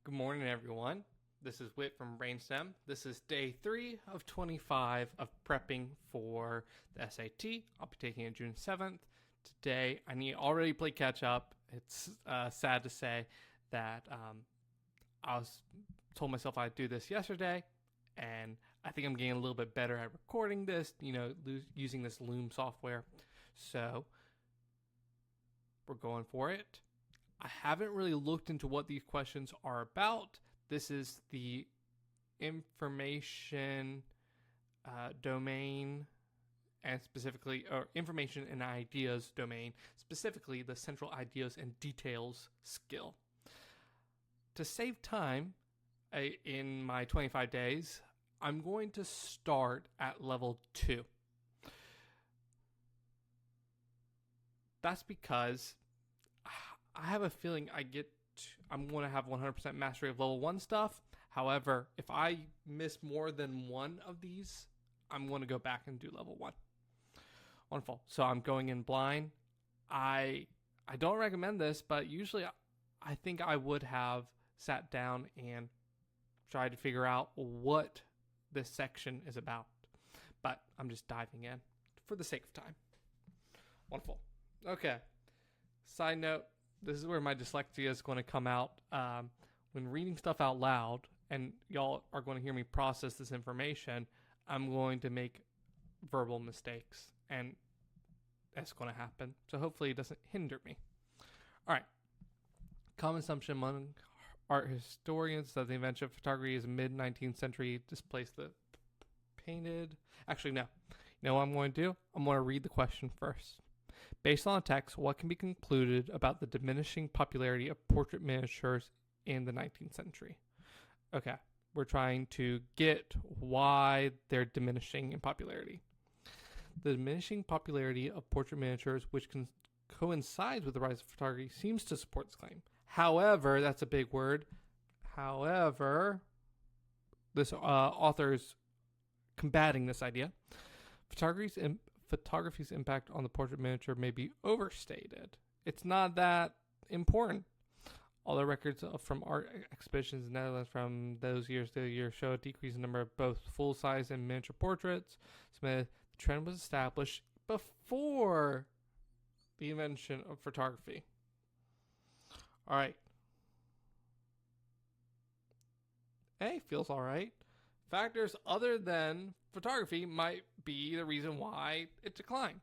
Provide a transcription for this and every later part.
Good morning, everyone. This is Whit from Brainstem. This is day 3 of 25 of prepping for the SAT. I'll be taking it June 7th. Today, I need already play catch up. It's sad to say that I was told myself I'd do this yesterday, and I think I'm getting a little bit better at recording this, using this Loom software. So, we're going for it. I haven't really looked into what these questions are about. This is the information domain, and specifically, or information and ideas domain, specifically the central ideas and details skill. To save time in my 25 days, I'm going to start at level 2. That's because I have a feeling I'm going to have 100% mastery of level 1 stuff. However, if I miss more than one of these, I'm going to go back and do level 1. Wonderful. So I'm going in blind. I don't recommend this, but usually I think I would have sat down and tried to figure out what this section is about. But I'm just diving in for the sake of time. Wonderful. Okay. Side note, this is where my dyslexia is going to come out. When reading stuff out loud, and y'all are going to hear me process this information, I'm going to make verbal mistakes, and that's going to happen. So hopefully it doesn't hinder me. All right. Common assumption among art historians that the invention of photography is mid-19th century displaced the painted. Actually, no. You know what I'm going to do? I'm going to read the question first. Based on the text, what can be concluded about the diminishing popularity of portrait miniatures in the 19th century? Okay, we're trying to get why they're diminishing in popularity. The diminishing popularity of portrait miniatures, which coincides with the rise of photography, seems to support this claim. However, that's a big word. However, this author is combating this idea. Photography's impact on the portrait miniature may be overstated. It's not that important. All the records from art exhibitions in the Netherlands from those years to the year show a decrease in number of both full-size and miniature portraits. The trend was established before the invention of photography. All right. Hey, feels all right. Factors other than photography might be the reason why it declined.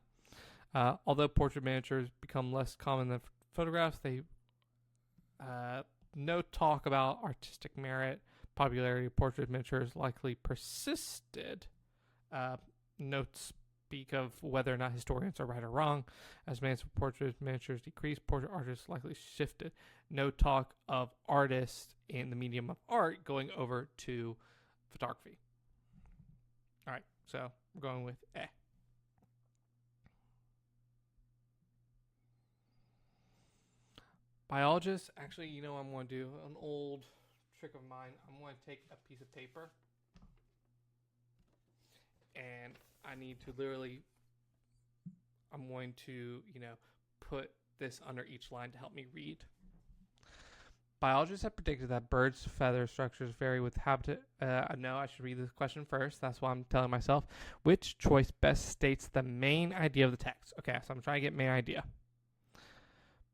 Although portrait miniatures become less common than photographs, they no talk about artistic merit. Popularity of portrait miniatures likely persisted. No speak of whether or not historians are right or wrong. As demands for portrait miniatures decreased, portrait artists likely shifted. No talk of artists in the medium of art going over to photography. All right, so we're going with A. Biologists, actually, you know what I'm going to do? An old trick of mine. I'm going to take a piece of paper, and I need to I'm going to, put this under each line to help me read. Biologists have predicted that birds' feather structures vary with habitat. No, I should read this question first. That's what I'm telling myself. Which choice best states the main idea of the text? Okay, so I'm trying to get main idea.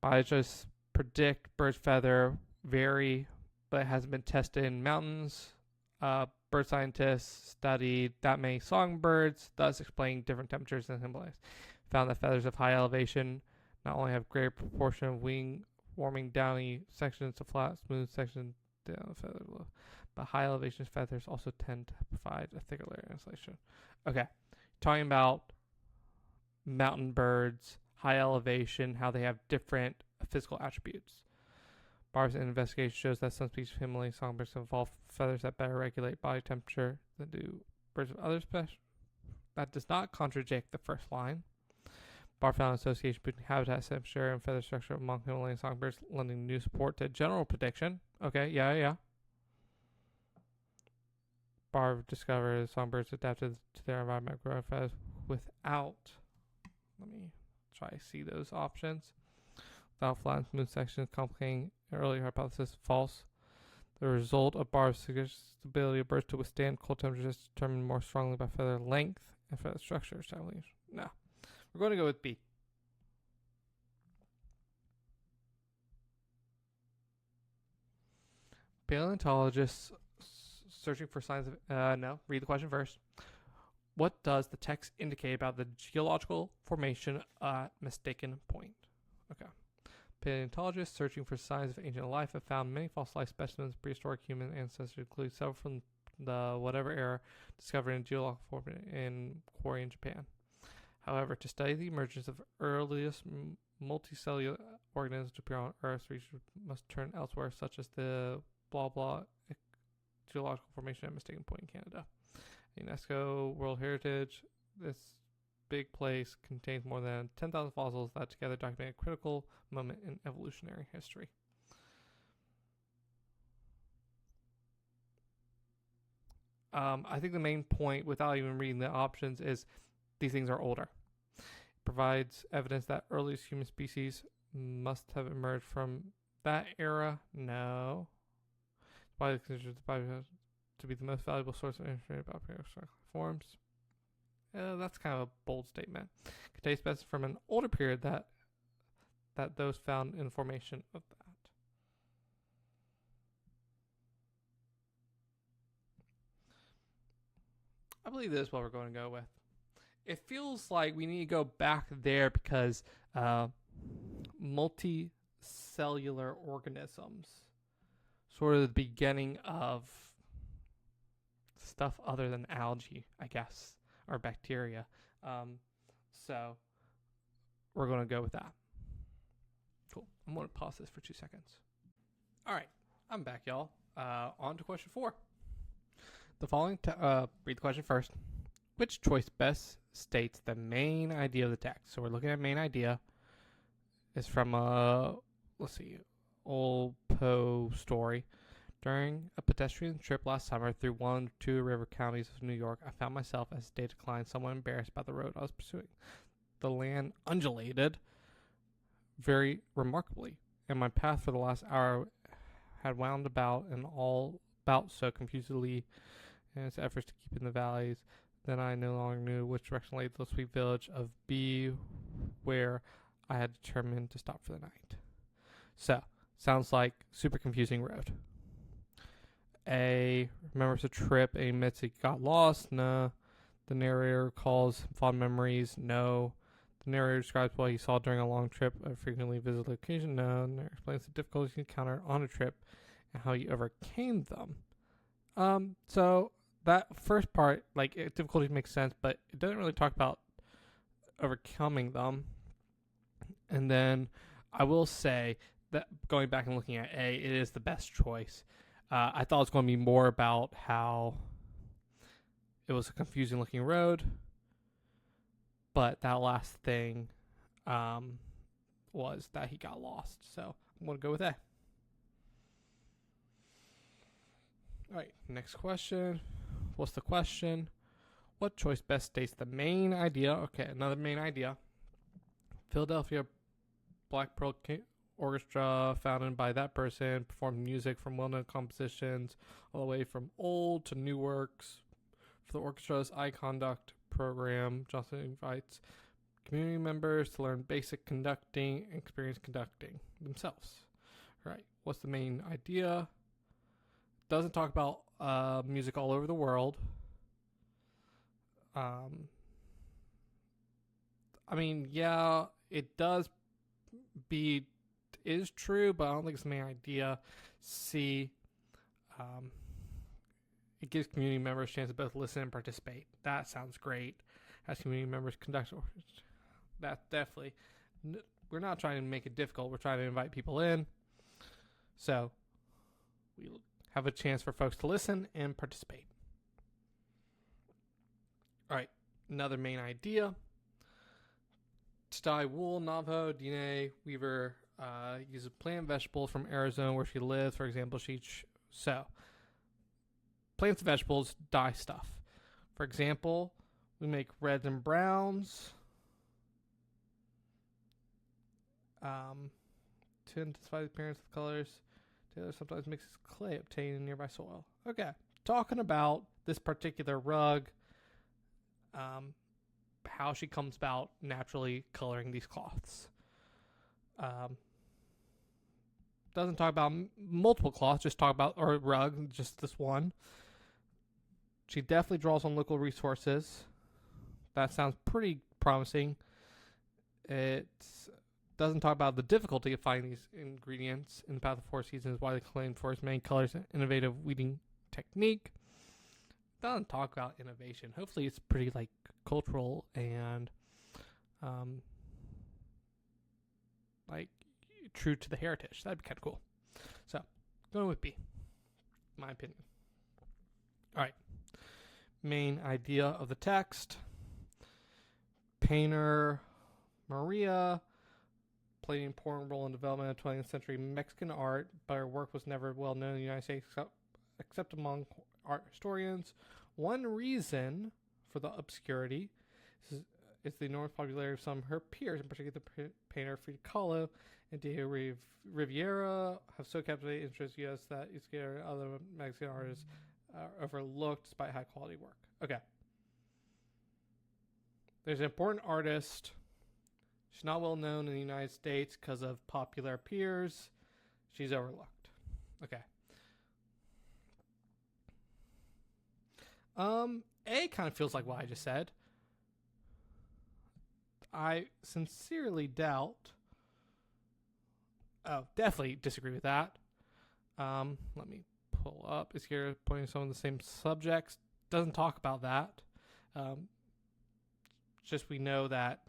Biologists predict birds' feather vary, but it hasn't been tested in mountains. Bird scientists studied that many songbirds, thus explaining different temperatures in the Himalayas. Found that feathers of high elevation not only have greater proportion of wing warming downy sections to flat, smooth sections down the feather below. But high elevation feathers also tend to provide a thicker layer of insulation. Okay, talking about mountain birds, high elevation, how they have different physical attributes. Bar's investigation shows that some species of Himalayan songbirds evolve feathers that better regulate body temperature than do birds of other species. That does not contradict the first line. Barr found an association between habitat temperature and feather structure among Himalayan songbirds, lending new support to general prediction. Okay, yeah. Barr discovered songbirds adapted to their environment, growing feathers without. Let me try to see those options. Without flat and smooth sections, complicating an earlier hypothesis. False. The result of barbs suggests the ability of birds to withstand cold temperatures is determined more strongly by feather length and feather structure. No. We're going to go with B. Paleontologists searching for signs of... no, read the question first. What does the text indicate about the geological formation at Mistaken Point? Okay. Paleontologists searching for signs of ancient life have found many fossilized specimens of prehistoric human ancestors, including several from the whatever era discovered in geological formation in quarry in Japan. However, to study the emergence of earliest multicellular organisms to appear on Earth, researchers must turn elsewhere, such as the blah blah geological formation at Mistaken Point in Canada. UNESCO World Heritage. This big place contains more than 10,000 fossils that together document a critical moment in evolutionary history. I think the main point, without even reading the options, is these things are older. It provides evidence that earliest human species must have emerged from that era. No. Why is considered to be the most valuable source of information about prehistoric forms? That's kind of a bold statement. Contains specimens from an older period that those found in formation of that. I believe this is what we're going to go with. It feels like we need to go back there because multicellular organisms, sort of the beginning of stuff other than algae, I guess, or bacteria. So we're going to go with that. Cool. I'm going to pause this for 2 seconds. All right. I'm back, y'all. On to question 4. The following, read the question first. Which choice best states the main idea of the text? So we're looking at main idea. It's from old Poe story. During a pedestrian trip last summer through one of 2 river counties of New York, I found myself, as day declined, somewhat embarrassed by the road I was pursuing. The land undulated very remarkably, and my path for the last hour had wound about and all about so confusedly in its efforts to keep in the valleys. Then I no longer knew which direction lay the sweet village of B, where I had determined to stop for the night. So, sounds like super confusing road. A, remembers the trip and admits he got lost. No. The narrator recalls fond memories. No. The narrator describes what he saw during a long trip, a frequently visited location. No. The narrator explains the difficulties he encountered on a trip and how he overcame them. So that first part, difficulties makes sense, but it doesn't really talk about overcoming them. And then I will say that going back and looking at A, it is the best choice. I thought it was going to be more about how it was a confusing looking road, but that last thing was that he got lost. So I'm going to go with A. All right, next question. What's the question? What choice best states the main idea? Okay, another main idea. Philadelphia Black Pearl Orchestra, founded by that person, performed music from well-known compositions all the way from old to new works. For the orchestra's eye conduct program, Johnson invites community members to learn basic conducting and experience conducting themselves. All right, what's the main idea? Doesn't talk about music all over the world. Yeah, it is true, but I don't think it's the main idea. C, it gives community members a chance to both listen and participate. That sounds great. As community members conduct, that definitely. We're not trying to make it difficult. We're trying to invite people in. So we have a chance for folks to listen and participate. All right, another main idea. To dye wool, Navajo, Dene Weaver uses plant vegetables from Arizona where she lives. For example, plants and vegetables dye stuff. For example, we make reds and browns. To intensify the appearance of the colors, Taylor sometimes mixes clay obtained in nearby soil. Okay, talking about this particular rug, how she comes about naturally coloring these cloths. Doesn't talk about multiple cloths, just talk about, or rug, just this one. She definitely draws on local resources. That sounds pretty promising. It doesn't talk about the difficulty of finding these ingredients in the Path of Four Seasons, why they claim for its many colors and innovative weaving technique. Doesn't talk about innovation. Hopefully it's pretty like cultural and like true to the heritage. That'd be kind of cool. So, going with B. My opinion. Alright. Main idea of the text. Painter Maria played an important role in development of 20th century Mexican art, but her work was never well known in the United States except among art historians. One reason for the obscurity is the enormous popularity of some of her peers, in particular the painter Frida Kahlo and Diego Rivera, have so captivated interest in us that Ischia and other Mexican artists are overlooked despite high quality work. Okay. There's an important artist. She's not well known in the United States because of popular peers. She's overlooked. Okay. A kind of feels like what I just said. I sincerely doubt. Oh, definitely disagree with that. Let me pull up. Is here pointing to some of the same subjects. Doesn't talk about that. Just we know that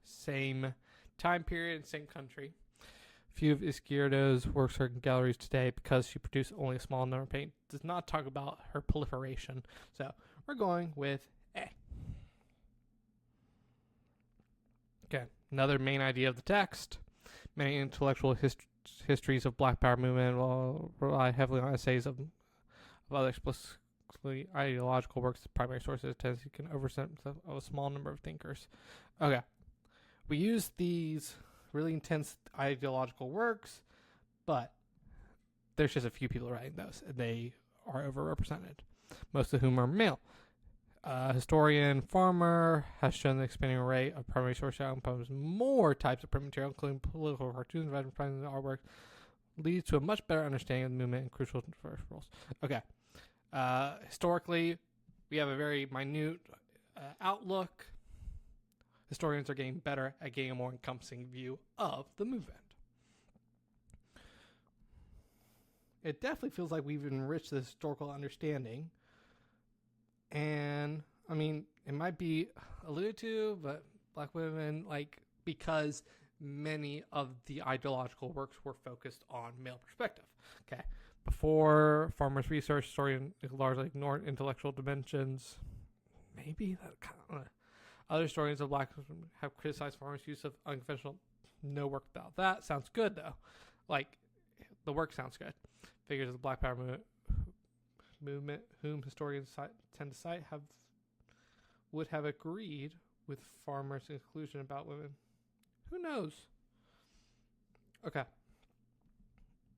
same time period, same country. Few of Izquierdo's works are in galleries today because she produced only a small number of paint. Does not talk about her proliferation. So we're going with A. Okay, another main idea of the text. Many intellectual histories of Black Power movement will rely heavily on essays of other explicitly ideological works. The primary sources tends to can overset of a small number of thinkers. Okay, we use these really intense ideological works, but there's just a few people writing those, and they are overrepresented, most of whom are male. Historian Farmer has shown the expanding array of primary source outcomes, more types of print material, including political cartoons, and artwork, leads to a much better understanding of the movement and crucial roles. Okay. Historically, we have a very minute outlook. Historians are getting better at getting a more encompassing view of the movement. It definitely feels like we've enriched the historical understanding. And, I mean, it might be alluded to, but Black women, like, because many of the ideological works were focused on male perspective. Okay. Before Farmer's research, historian largely ignored intellectual dimensions. Maybe that kind of... Other historians of Black have criticized Farmer's use of unconventional. No work about that. Sounds good, though. Like, the work sounds good. Figures of the Black Power movement whom historians tend to cite would have agreed with Farmer's conclusion about women. Who knows? Okay.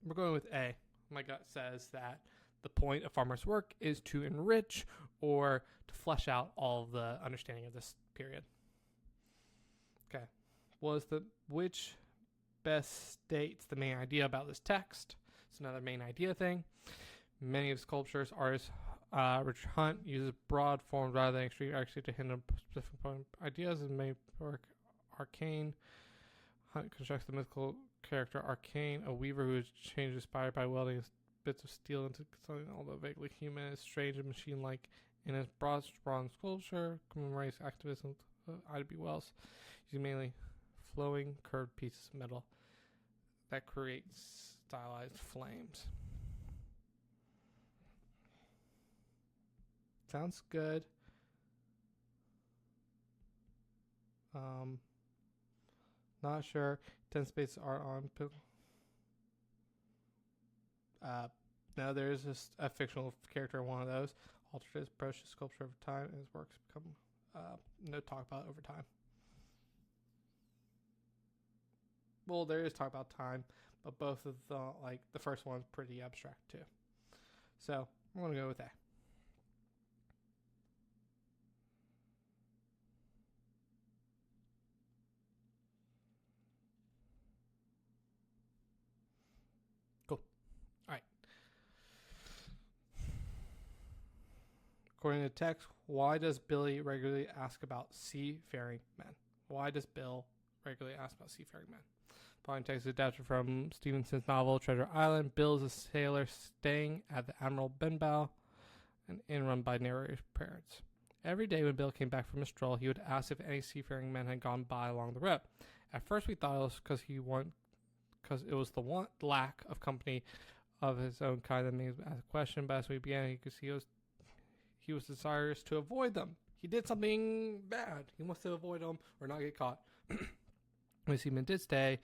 We're going with A. My gut says that the point of Farmer's work is to enrich or to flesh out all of the understanding of this period. Okay. Which best states the main idea about this text? It's another main idea thing. Many of his sculptures, artists, Richard Hunt uses broad forms rather than extreme accuracy to hint on specific ideas and may work Arcane. Hunt constructs the mythical character Arcane, a weaver who is changed inspired by welding bits of steel into something although vaguely human, is strange and machine-like. In his broad bronze sculpture, commemorates activism Ida B. Wells, using mainly flowing curved pieces of metal that creates stylized flames. Sounds good. Not sure. 10 spaces are on. No, there is a fictional character in one of those. Altered his approach to sculpture over time, and his works become no talk about over time. Well, there is talk about time, but both of the first one's pretty abstract too. So I'm gonna go with A. Cool. All right. According to the text, why does Billy regularly ask about seafaring men? Why does Bill regularly ask about seafaring men? Following text is adapted from Stevenson's novel Treasure Island. Bill is a sailor staying at the Admiral Benbow, an inn run by narrator's parents. Every day when Bill came back from a stroll, he would ask if any seafaring men had gone by along the road. At first, we thought it was because it was the lack of company of his own kind that made him ask a question. But as we began, he could see he was desirous to avoid them. He did something bad. He wants to avoid them or not get caught. When Seaman did stay,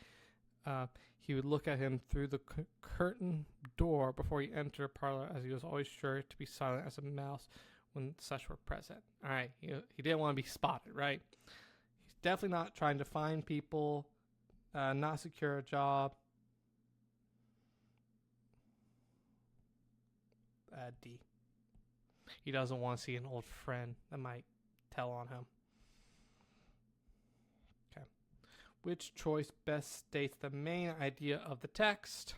he would look at him through the curtain door before he entered a parlor, as he was always sure to be silent as a mouse when such were present. All right, he didn't want to be spotted, right? He's definitely not trying to find people, not secure a job. D. He doesn't want to see an old friend that might tell on him. Okay. Which choice best states the main idea of the text?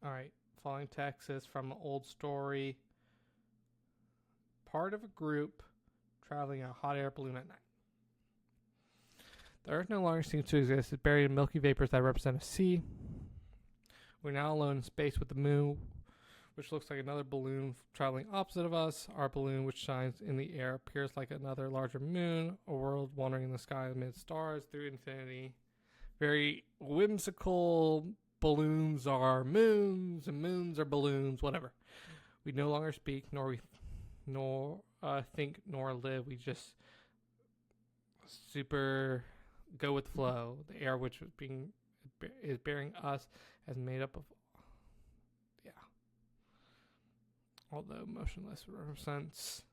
All right. Following text is from an old story. Part of a group traveling in a hot air balloon at night. The Earth no longer seems to exist. It's buried in milky vapors that represent a sea. We're now alone in space with the moon, which looks like another balloon traveling opposite of us. Our balloon, which shines in the air, appears like another larger moon, a world wandering in the sky amid stars through infinity. Very whimsical. Balloons are moons, and moons are balloons, whatever. We no longer speak, nor think, nor live. We just super go with the flow. The air which is bearing us is made up of, although motionless, represents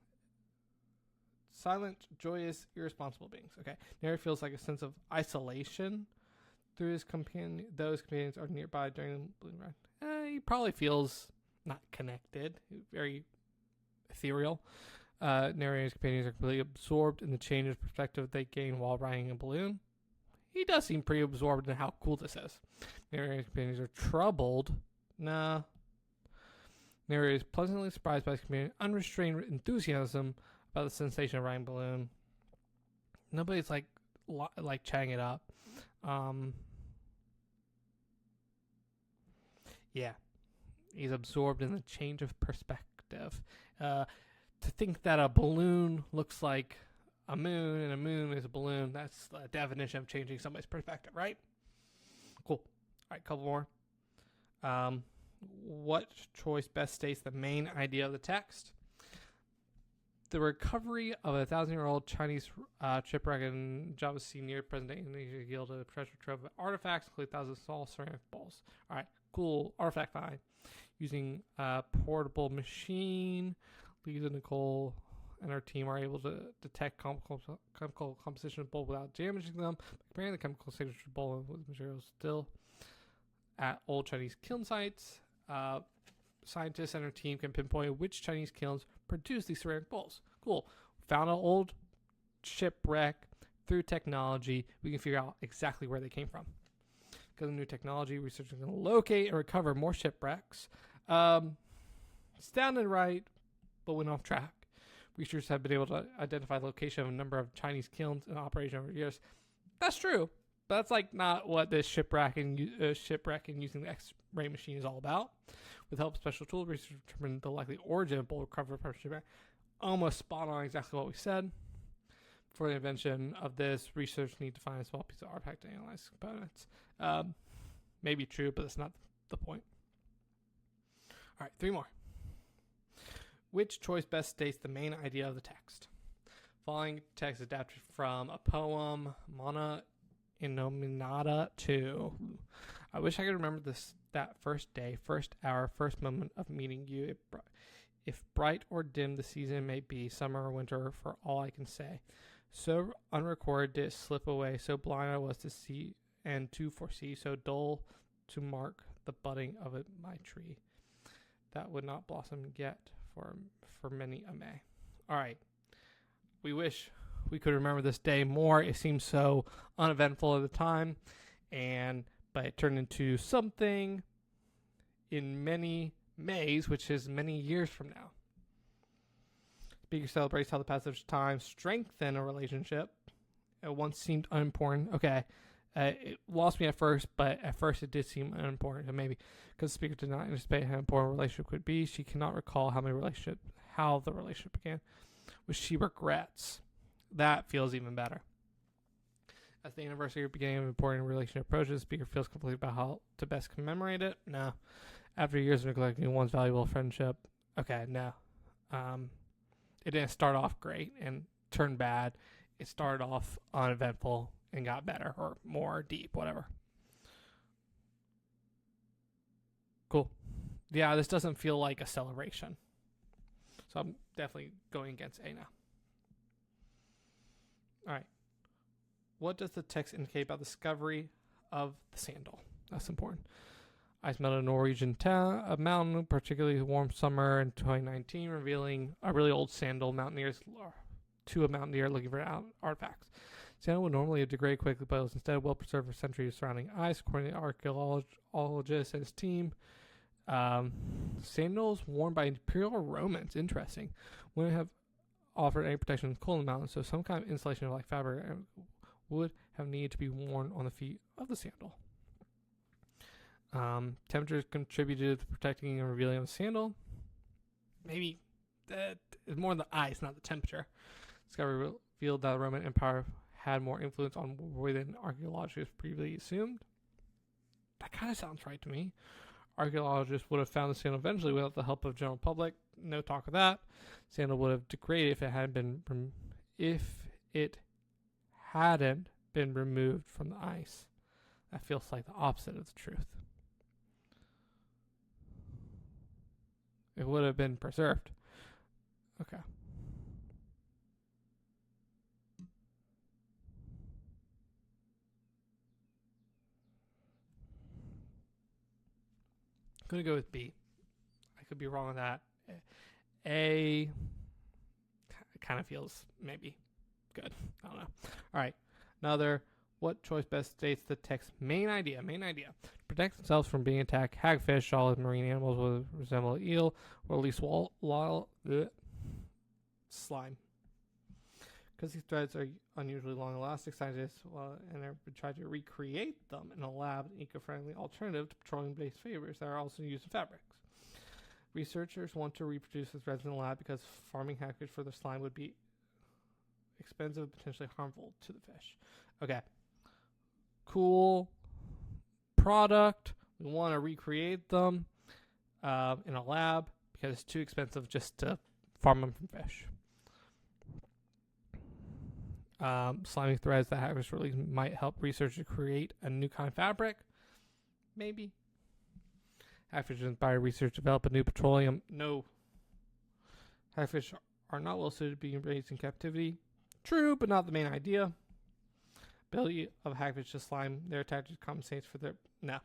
silent, joyous, irresponsible beings. Okay, Neri feels like a sense of isolation through his companion. Those companions are nearby during the balloon ride. He probably feels not connected, very ethereal. Neri and his companions are completely absorbed in the change of perspective they gain while riding a balloon. He does seem pretty absorbed in how cool this is. Neri and his companions are troubled. Nah. Neri is pleasantly surprised by his community unrestrained enthusiasm about the sensation of riding a balloon. Nobody's like chatting it up. Yeah, he's absorbed in the change of perspective. To think that a balloon looks like a moon and a moon is a balloon, that's the definition of changing somebody's perspective, right? Cool. All right, couple more. What choice best states the main idea of the text? The recovery of a 1,000-year-old Chinese shipwreck in Java Sea near present-day Indonesia yielded a treasure trove of artifacts, including thousands of small ceramic bowls. All right, cool. Artifact find. Using a portable machine, Lisa, Nicole, and her team are able to detect chemical composition of bowl without damaging them. Comparing the chemical signature of bowl with materials still at old Chinese kiln sites. Scientists and her team can pinpoint which Chinese kilns produce these ceramic bowls. Cool. Found an old shipwreck. Through technology, we can figure out exactly where they came from. Because of new technology, researchers can locate and recover more shipwrecks. Sounded right, but went off track. Researchers have been able to identify the location of a number of Chinese kilns in operation over years. That's true, but that's like not what this shipwreck and using the X-ray machine is all about. With help of special tools, researchers determined the likely origin of bowl recovery from shipwreck. Almost spot on exactly what we said. For the invention of this, researchers need to find a small piece of artifact to analyze components. Maybe true, but that's not the point. All right, 3 more. Which choice best states the main idea of the text? Following text is adapted from a poem, Mana Innominata 2. I wish I could remember that first day, first hour, first moment of meeting you. If bright or dim the season may be, summer or winter, for all I can say. So unrecorded did it slip away, so blind I was to see and to foresee, so dull to mark the budding of my tree that would not blossom yet for many a May. All right. We wish we could remember this day more. It seems so uneventful at the time, but it turned into something in many Mays, which is many years from now. Speaker celebrates how the passage of time strengthened a relationship. It once seemed unimportant. Okay, it lost me at first, but at first it did seem unimportant. And maybe because the speaker did not anticipate how important a relationship could be, she cannot recall how the relationship began, which she regrets. That feels even better. As the anniversary of beginning of an important relationship approaches, the speaker feels completely about how to best commemorate it. No. After years of neglecting one's valuable friendship, okay, no. It didn't start off great and turned bad. It started off uneventful and got better or more deep, whatever. Cool. Yeah, this doesn't feel like a celebration. So I'm definitely going against A now. All right. What does the text indicate about the discovery of the sandal? That's important. Ice melted a Norwegian town, a mountain, particularly warm summer in 2019, revealing a really old sandal. Mountaineers to a mountaineer looking for artifacts. Sandal would normally degrade quickly, but was instead well preserved for centuries surrounding ice, according to the archaeologist and his team. Sandals worn by Imperial Romans. Interesting. Wouldn't have offered any protection in cold in the mountains, so some kind of insulation of like fabric would have needed to be worn on the feet of the sandal. Temperatures contributed to protecting and revealing of the sandal. Maybe that is more the ice, not the temperature. Discovery revealed that the Roman Empire had more influence on war than archaeologists previously assumed. That kind of sounds right to me. Archaeologists would have found the sandal eventually without the help of the general public. No talk of that. Sandal would have degraded if it hadn't been removed from the ice. That feels like the opposite of the truth. It would have been preserved. Okay. I'm going to go with B. I could be wrong on that. A kind of feels maybe good. I don't know. All right. Another. What choice best states the text's main idea? To protect themselves from being attacked, hagfish, all of marine animals will resemble an eel, or at least slime. Because these threads are unusually long and elastic, scientists try to recreate them in a lab, an eco-friendly alternative to petroleum-based fibers that are also used in fabrics. Researchers want to reproduce the threads in the lab because farming hagfish for their slime would be expensive and potentially harmful to the fish. Okay. Cool product. We want to recreate them in a lab because it's too expensive just to farm them from fish. Slimy threads that hagfish release might help researchers create a new kind of fabric. Maybe. Hagfish inspired research develop a new petroleum. No. Hagfish are not well suited to being raised in captivity. True, but not the main idea. Ability of hagfish to slime their attackers compensates for their... No.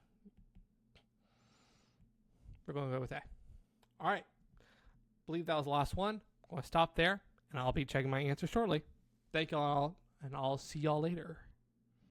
We're going to go with A. All right. I believe that was the last one. I'm going to stop there, and I'll be checking my answer shortly. Thank you all, and I'll see y'all later.